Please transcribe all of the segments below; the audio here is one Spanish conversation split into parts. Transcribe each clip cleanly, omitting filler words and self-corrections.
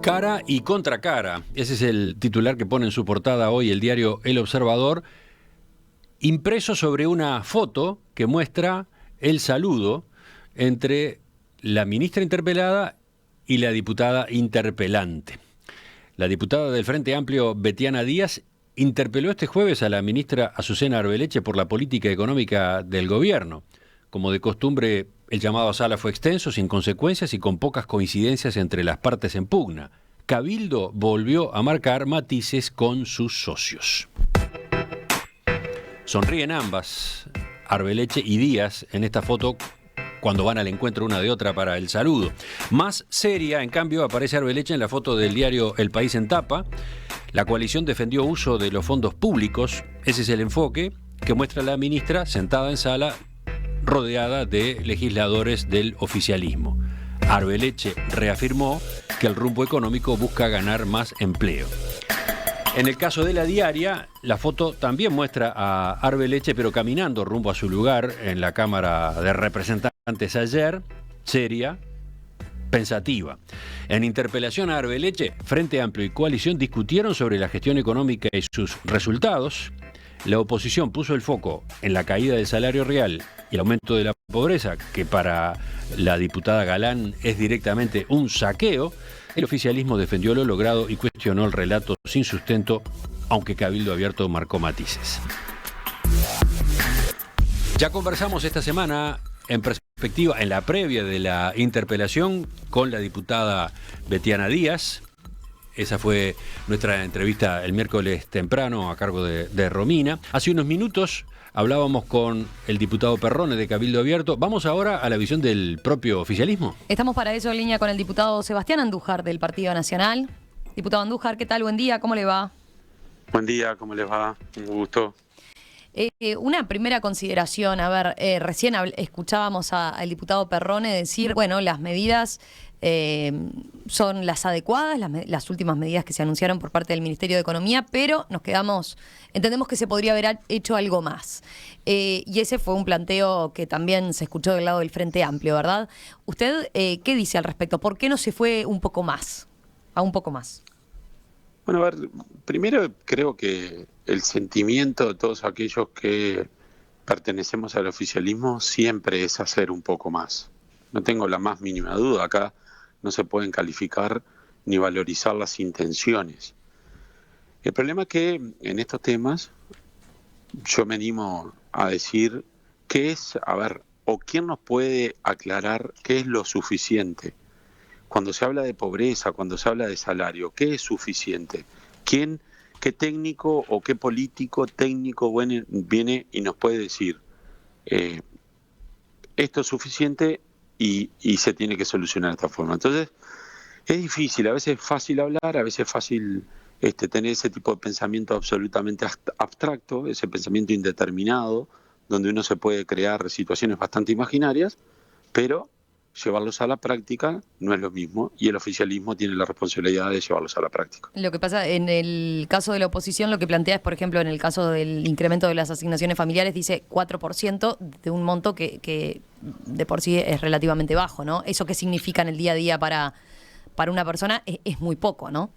Cara y contracara. Ese es el titular que pone en su portada hoy el diario El Observador, impreso sobre una foto que muestra el saludo entre la ministra interpelada y la diputada interpelante. La diputada del Frente Amplio, Betiana Díaz, interpeló este jueves a la ministra Azucena Arbeleche por la política económica del gobierno. Como de costumbre, el llamado a sala fue extenso, sin consecuencias y con pocas coincidencias entre las partes en pugna. Cabildo volvió a marcar matices con sus socios. Sonríen ambas, Arbeleche y Díaz, en esta foto cuando van al encuentro una de otra para el saludo. Más seria, en cambio, aparece Arbeleche en la foto del diario El País en tapa. La coalición defendió uso de los fondos públicos. Ese es el enfoque que muestra la ministra sentada en sala, rodeada de legisladores del oficialismo. Arbeleche reafirmó que el rumbo económico busca ganar más empleo. En el caso de La Diaria, la foto también muestra a Arbeleche, pero caminando rumbo a su lugar en la Cámara de Representantes ayer, seria, pensativa. En interpelación a Arbeleche, Frente Amplio y Coalición discutieron sobre la gestión económica y sus resultados. La oposición puso el foco en la caída del salario real y el aumento de la pobreza, que para la diputada Galán es directamente un saqueo. El oficialismo defendió lo logrado y cuestionó el relato sin sustento, aunque Cabildo Abierto marcó matices. Ya conversamos esta semana en perspectiva, en la previa de la interpelación, con la diputada Betiana Díaz. Esa fue nuestra entrevista el miércoles temprano a cargo de Romina. Hace unos minutos hablábamos con el diputado Perrone de Cabildo Abierto. Vamos ahora a la visión del propio oficialismo. Estamos para eso en línea con el diputado Sebastián Andújar del Partido Nacional. Diputado Andújar, ¿qué tal? Buen día, ¿cómo le va? Buen día, ¿cómo les va? Un gusto. Una primera consideración, a ver, recién escuchábamos al diputado Perrone decir, bueno, las medidas son las adecuadas, las últimas medidas que se anunciaron por parte del Ministerio de Economía, pero entendemos que se podría haber hecho algo más. Y ese fue un planteo que también se escuchó del lado del Frente Amplio, ¿verdad? ¿Usted qué dice al respecto? ¿Por qué no se fue un poco más, a un poco más? Bueno, a ver, primero creo que el sentimiento de todos aquellos que pertenecemos al oficialismo siempre es hacer un poco más. No tengo la más mínima duda, acá no se pueden calificar ni valorizar las intenciones. El problema es que en estos temas yo me animo a decir qué es, a ver, o quién nos puede aclarar qué es lo suficiente. Cuando se habla de pobreza, cuando se habla de salario, ¿qué es suficiente? ¿Qué técnico o qué político técnico viene y nos puede decir esto es suficiente y se tiene que solucionar de esta forma? Entonces, es difícil, a veces es fácil hablar, a veces es fácil tener ese tipo de pensamiento absolutamente abstracto, ese pensamiento indeterminado, donde uno se puede crear situaciones bastante imaginarias, pero llevarlos a la práctica no es lo mismo y el oficialismo tiene la responsabilidad de llevarlos a la práctica. Lo que pasa en el caso de la oposición, lo que plantea es, por ejemplo, en el caso del incremento de las asignaciones familiares, dice 4% de un monto que de por sí es relativamente bajo, ¿no? ¿Eso qué significa en el día a día para una persona? Es muy poco, ¿no?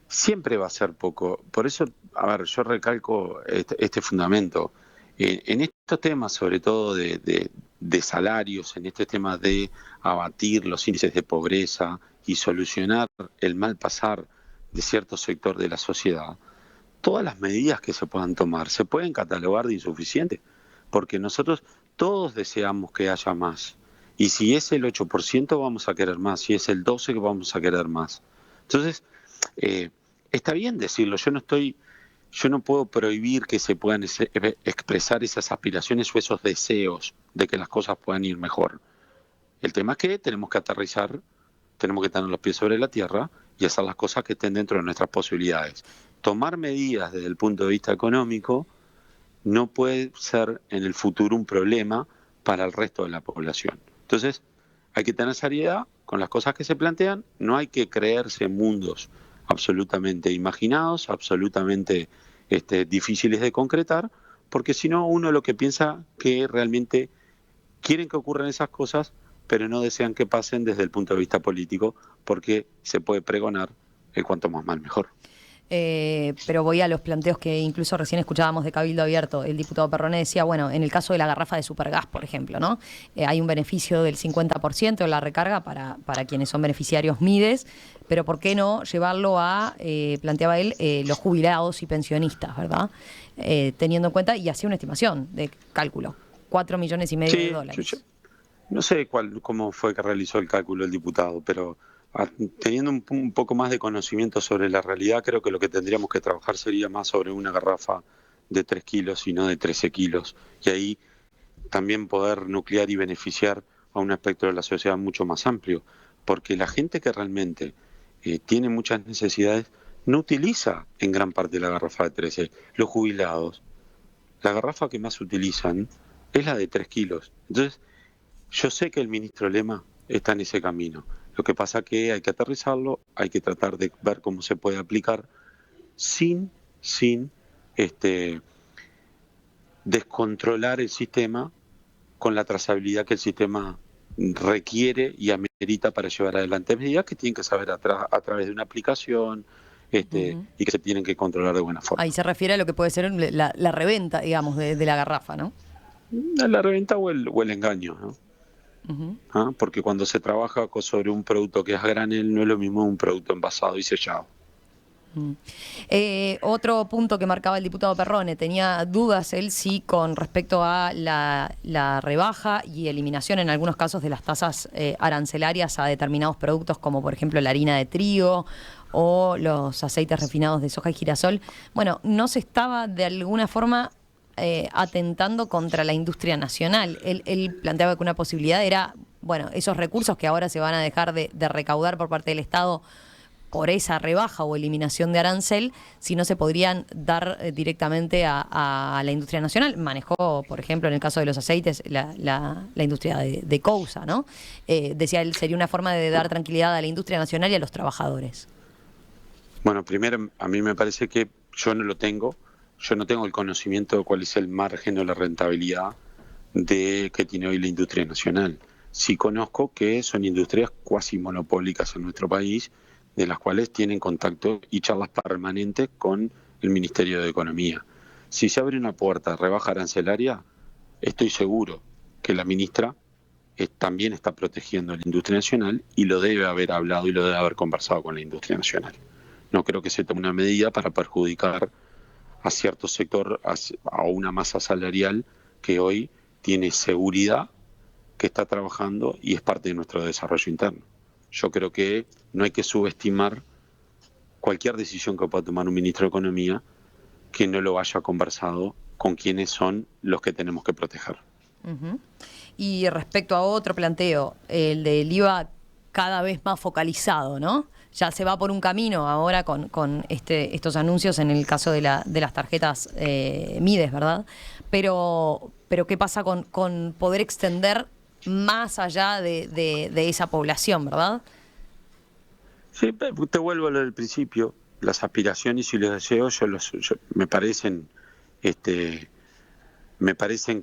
Siempre va a ser poco. Por eso, a ver, yo recalco este fundamento. En estos temas, sobre todo de salarios, en este tema de abatir los índices de pobreza y solucionar el mal pasar de cierto sector de la sociedad, todas las medidas que se puedan tomar se pueden catalogar de insuficientes, porque nosotros todos deseamos que haya más. Y si es el 8% vamos a querer más, si es el 12% vamos a querer más. Entonces, está bien decirlo, yo no puedo prohibir que se puedan expresar esas aspiraciones o esos deseos de que las cosas puedan ir mejor. El tema es que tenemos que aterrizar, tenemos que tener los pies sobre la tierra y hacer las cosas que estén dentro de nuestras posibilidades. Tomar medidas desde el punto de vista económico no puede ser en el futuro un problema para el resto de la población. Entonces, hay que tener seriedad con las cosas que se plantean, no hay que creerse mundos absolutamente imaginados, absolutamente difíciles de concretar, porque si no uno lo que piensa que realmente quieren que ocurran esas cosas pero no desean que pasen desde el punto de vista político, porque se puede pregonar el cuanto más mal mejor. Pero voy a los planteos que incluso recién escuchábamos de Cabildo Abierto. El diputado Perrone decía, bueno, en el caso de la garrafa de Supergas, por ejemplo, ¿no? Hay un beneficio del 50% en la recarga para quienes son beneficiarios MIDES, pero ¿por qué no llevarlo a, planteaba él, los jubilados y pensionistas, ¿verdad? Teniendo en cuenta, y hacía una estimación de cálculo, 4,5 millones de dólares. No sé cómo fue que realizó el cálculo el diputado, pero teniendo un poco más de conocimiento sobre la realidad, creo que lo que tendríamos que trabajar sería más sobre una garrafa de 3 kilos y no de 13 kilos. Y ahí también poder nuclear y beneficiar a un aspecto de la sociedad mucho más amplio. Porque la gente que realmente tiene muchas necesidades no utiliza en gran parte la garrafa de 13. Los jubilados, la garrafa que más utilizan es la de 3 kilos. Entonces, yo sé que el ministro Lema está en ese camino. Lo que pasa es que hay que aterrizarlo, hay que tratar de ver cómo se puede aplicar sin descontrolar el sistema con la trazabilidad que el sistema requiere y amerita para llevar adelante medidas que tienen que saber a través de una aplicación y que se tienen que controlar de buena forma. Ahí se refiere a lo que puede ser la reventa, digamos, de la garrafa, ¿no? La reventa o el engaño, ¿no? Porque cuando se trabaja sobre un producto que es a granel, no es lo mismo un producto envasado y sellado. Otro punto que marcaba el diputado Perrone, tenía dudas él sí con respecto a la rebaja y eliminación en algunos casos de las tasas arancelarias a determinados productos, como por ejemplo la harina de trigo o los aceites refinados de soja y girasol. Bueno, no se estaba de alguna forma atentando contra la industria nacional. Él planteaba que una posibilidad era, bueno, esos recursos que ahora se van a dejar de recaudar por parte del Estado por esa rebaja o eliminación de arancel, si no se podrían dar directamente a la industria nacional. Manejó, por ejemplo, en el caso de los aceites, la industria de Cousa, ¿no? Decía él, sería una forma de dar tranquilidad a la industria nacional y a los trabajadores. Bueno, primero, a mí me parece que yo no lo tengo. Yo no tengo el conocimiento de cuál es el margen o la rentabilidad que tiene hoy la industria nacional. Sí conozco que son industrias cuasi monopólicas en nuestro país, de las cuales tienen contacto y charlas permanentes con el Ministerio de Economía. Si se abre una puerta de rebaja arancelaria, estoy seguro que la ministra también está protegiendo a la industria nacional y lo debe haber hablado y lo debe haber conversado con la industria nacional. No creo que se tome una medida para perjudicar a cierto sector, a una masa salarial que hoy tiene seguridad, que está trabajando y es parte de nuestro desarrollo interno. Yo creo que no hay que subestimar cualquier decisión que pueda tomar un ministro de Economía que no lo haya conversado con quienes son los que tenemos que proteger. Y respecto a otro planteo, el del IVA cada vez más focalizado, ¿no? Ya se va por un camino ahora con estos anuncios en el caso de las tarjetas MIDES, ¿verdad? Pero ¿qué pasa con poder extender más allá de esa población, verdad? Sí, te vuelvo a lo del principio. Las aspiraciones y los deseos me parecen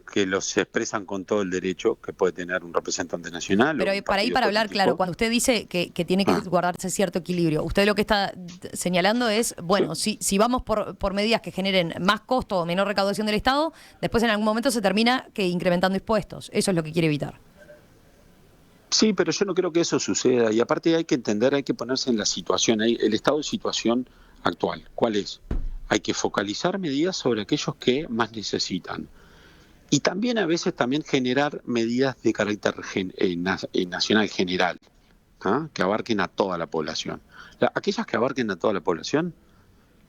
que los expresan con todo el derecho que puede tener un representante nacional. Pero para hablar claro, cuando usted dice que tiene que guardarse cierto equilibrio, usted lo que está señalando es, bueno, si vamos por medidas que generen más costo o menor recaudación del Estado, después en algún momento se termina incrementando impuestos. Eso es lo que quiere evitar. Sí, pero yo no creo que eso suceda. Y aparte hay que entender, hay que ponerse en la situación, el estado de situación actual. ¿Cuál es? Hay que focalizar medidas sobre aquellos que más necesitan. Y también a veces generar medidas de carácter nacional general, que abarquen a toda la población. Aquellas que abarquen a toda la población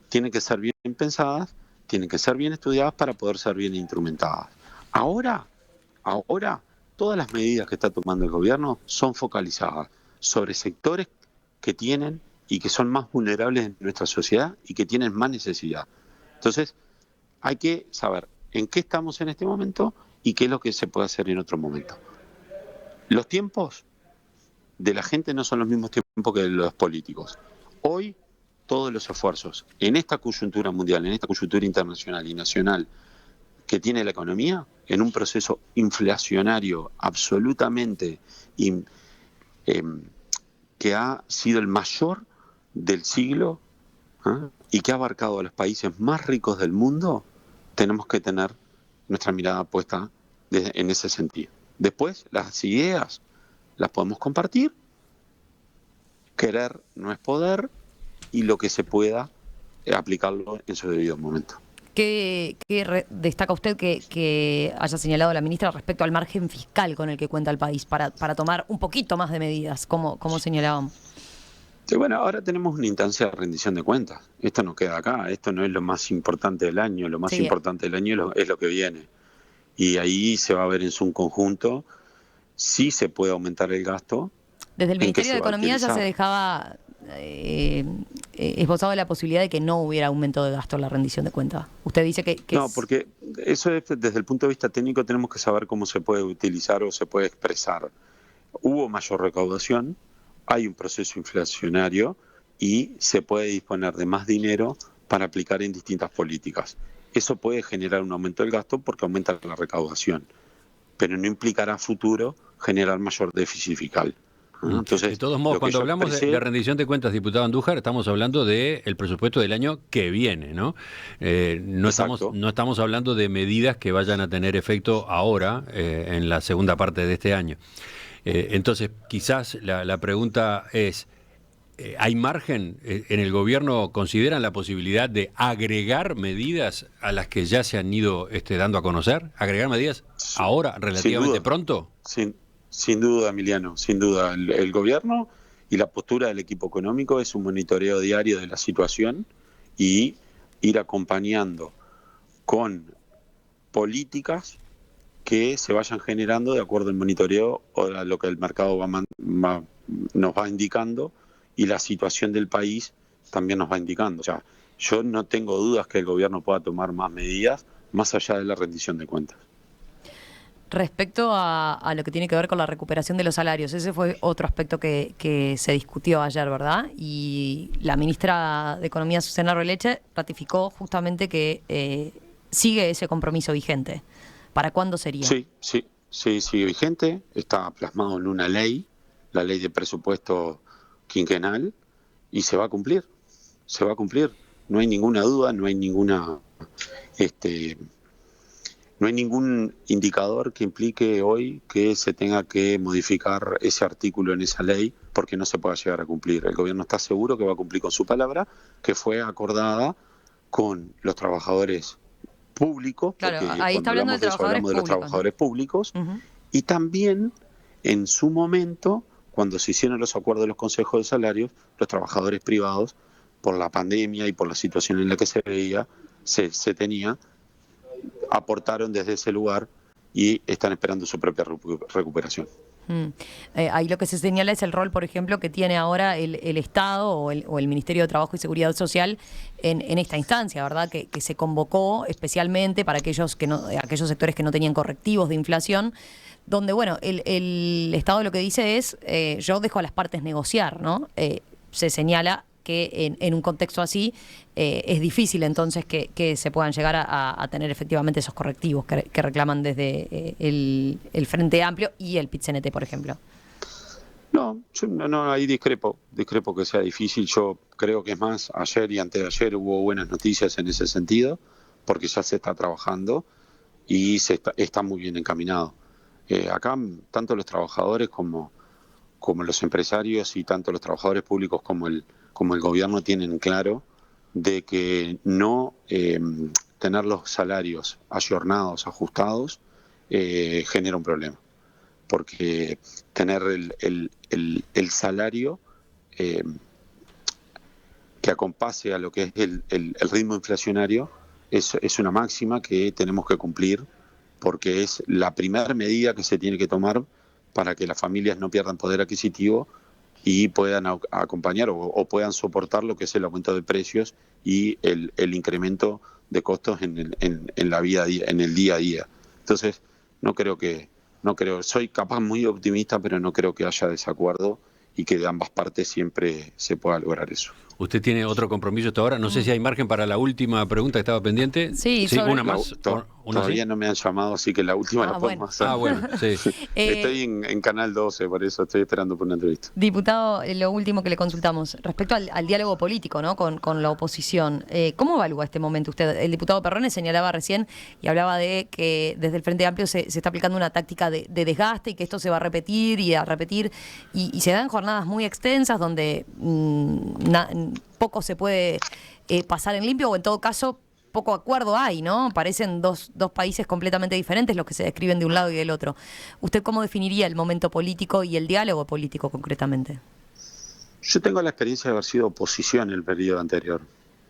tienen que ser bien pensadas, tienen que ser bien estudiadas para poder ser bien instrumentadas. Ahora, todas las medidas que está tomando el gobierno son focalizadas sobre sectores que tienen y que son más vulnerables en nuestra sociedad y que tienen más necesidad. Entonces, hay que saber en qué estamos en este momento y qué es lo que se puede hacer en otro momento. Los tiempos de la gente no son los mismos tiempos que de los políticos. Hoy, todos los esfuerzos en esta coyuntura mundial, en esta coyuntura internacional y nacional que tiene la economía en un proceso inflacionario absolutamente que ha sido el mayor del siglo, ¿eh? Y que ha abarcado a los países más ricos del mundo, tenemos que tener nuestra mirada puesta en ese sentido. Después, las ideas las podemos compartir, querer no es poder, y lo que se pueda aplicarlo en su debido momento. ¿Qué destaca usted que haya señalado la ministra respecto al margen fiscal con el que cuenta el país para tomar un poquito más de medidas, como señalábamos? Sí, bueno, ahora tenemos una instancia de rendición de cuentas. Esto no queda acá, esto no es lo más importante del año, lo más importante del año es lo que viene. Y ahí se va a ver en su conjunto si se puede aumentar el gasto. Desde el Ministerio de Economía ya se dejaba esbozado la posibilidad de que no hubiera aumento de gasto en la rendición de cuentas. Usted dice que no, porque eso es, desde el punto de vista técnico tenemos que saber cómo se puede utilizar o se puede expresar. Hubo mayor recaudación, hay un proceso inflacionario y se puede disponer de más dinero para aplicar en distintas políticas. Eso puede generar un aumento del gasto porque aumenta la recaudación, pero no implicará a futuro generar mayor déficit fiscal. Entonces, de todos modos, cuando hablamos de rendición de cuentas, diputado Andújar, estamos hablando del presupuesto del año que viene, ¿no? No estamos hablando de medidas que vayan a tener efecto ahora, en la segunda parte de este año. Entonces, quizás la pregunta es, ¿hay margen en el gobierno? ¿Consideran la posibilidad de agregar medidas a las que ya se han ido dando a conocer? ¿Agregar medidas ahora, relativamente pronto? Sin duda, Emiliano, sin duda. El gobierno y la postura del equipo económico es un monitoreo diario de la situación y ir acompañando con políticas que se vayan generando de acuerdo al monitoreo o a lo que el mercado nos va indicando, y la situación del país también nos va indicando. O sea, yo no tengo dudas que el gobierno pueda tomar más medidas más allá de la rendición de cuentas. Respecto a lo que tiene que ver con la recuperación de los salarios, ese fue otro aspecto que se discutió ayer, ¿verdad? Y la ministra de Economía, Susana Arreleche, ratificó justamente que sigue ese compromiso vigente. ¿Para cuándo sería? Sí, sigue vigente, está plasmado en una ley, la ley de presupuesto quinquenal, y se va a cumplir, no hay ninguna duda, no hay ningún indicador que implique hoy que se tenga que modificar ese artículo en esa ley porque no se pueda llegar a cumplir. El gobierno está seguro que va a cumplir con su palabra, que fue acordada con los trabajadores públicos, claro, porque ahí está hablando de hablamos de los trabajadores públicos, y también en su momento, cuando se hicieron los acuerdos de los consejos de salarios, los trabajadores privados, por la pandemia y por la situación en la que se tenía, aportaron desde ese lugar y están esperando su propia recuperación. Ahí lo que se señala es el rol, por ejemplo, que tiene ahora el Estado o el Ministerio de Trabajo y Seguridad Social en esta instancia, ¿verdad? Que se convocó especialmente para aquellos sectores que no tenían correctivos de inflación, donde, bueno, el Estado lo que dice es, yo dejo a las partes negociar, ¿no? Se señala que en un contexto así es difícil entonces que se puedan llegar a tener efectivamente esos correctivos que reclaman desde el Frente Amplio y el PIT-CNT, por ejemplo. No, ahí discrepo que sea difícil. Yo creo que es más, ayer y antes de ayer hubo buenas noticias en ese sentido, porque ya se está trabajando y está muy bien encaminado. Acá, tanto los trabajadores como los empresarios, y tanto los trabajadores públicos como el gobierno tienen claro de que no tener los salarios ayornados, ajustados, genera un problema. Porque tener el salario que acompase a lo que es el ritmo inflacionario es una máxima que tenemos que cumplir, porque es la primera medida que se tiene que tomar para que las familias no pierdan poder adquisitivo y puedan acompañar o puedan soportar lo que es el aumento de precios y el incremento de costos en la vida, en el día a día. Entonces, soy capaz muy optimista, pero no creo que haya desacuerdo y que de ambas partes siempre se pueda lograr eso. Usted tiene otro compromiso hasta ahora. No sé si hay margen para la última pregunta que estaba pendiente. Sí, una más. Todavía no me han llamado, así que la última la podemos hacer. Bueno, sí. Estoy en Canal 12, por eso estoy esperando por una entrevista. Diputado, lo último que le consultamos, respecto al diálogo político, ¿no? con la oposición, ¿cómo evalúa este momento usted? El diputado Perrone señalaba recién y hablaba de que desde el Frente Amplio se está aplicando una táctica de desgaste y que esto se va a repetir y a repetir, y se dan jornadas muy extensas donde poco se puede pasar en limpio, o en todo caso poco acuerdo hay, ¿no? Parecen dos países completamente diferentes los que se describen de un lado y del otro. ¿Usted cómo definiría el momento político y el diálogo político concretamente? Yo tengo la experiencia de haber sido oposición en el periodo anterior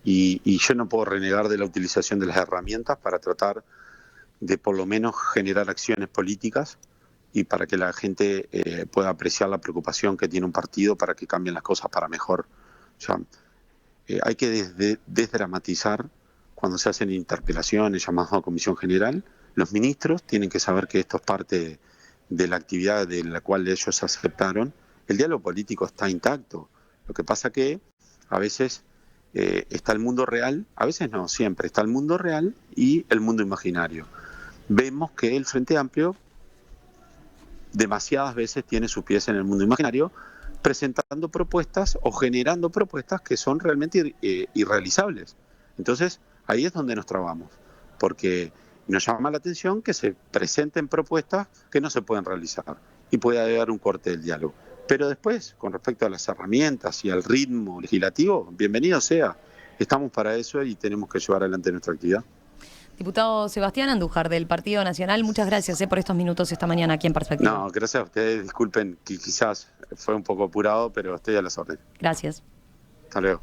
y yo no puedo renegar de la utilización de las herramientas para tratar de por lo menos generar acciones políticas y para que la gente pueda apreciar la preocupación que tiene un partido para que cambien las cosas para mejor. O sea, hay que desdramatizar cuando se hacen interpelaciones, llamados a comisión general. Los ministros tienen que saber que esto es parte de la actividad de la cual ellos aceptaron. El diálogo político está intacto. Lo que pasa que a veces está el mundo real, a veces no, siempre está el mundo real y el mundo imaginario. Vemos que el Frente Amplio demasiadas veces tiene sus pies en el mundo imaginario, presentando propuestas o generando propuestas que son realmente irrealizables. Entonces, ahí es donde nos trabamos, porque nos llama la atención que se presenten propuestas que no se pueden realizar y puede haber un corte del diálogo. Pero después, con respecto a las herramientas y al ritmo legislativo, bienvenido sea. Estamos para eso y tenemos que llevar adelante nuestra actividad. Diputado Sebastián Andújar, del Partido Nacional, muchas gracias por estos minutos esta mañana aquí en Perspectiva. No, gracias a ustedes. Disculpen que quizás fue un poco apurado, pero estoy a las órdenes. Gracias. Hasta luego.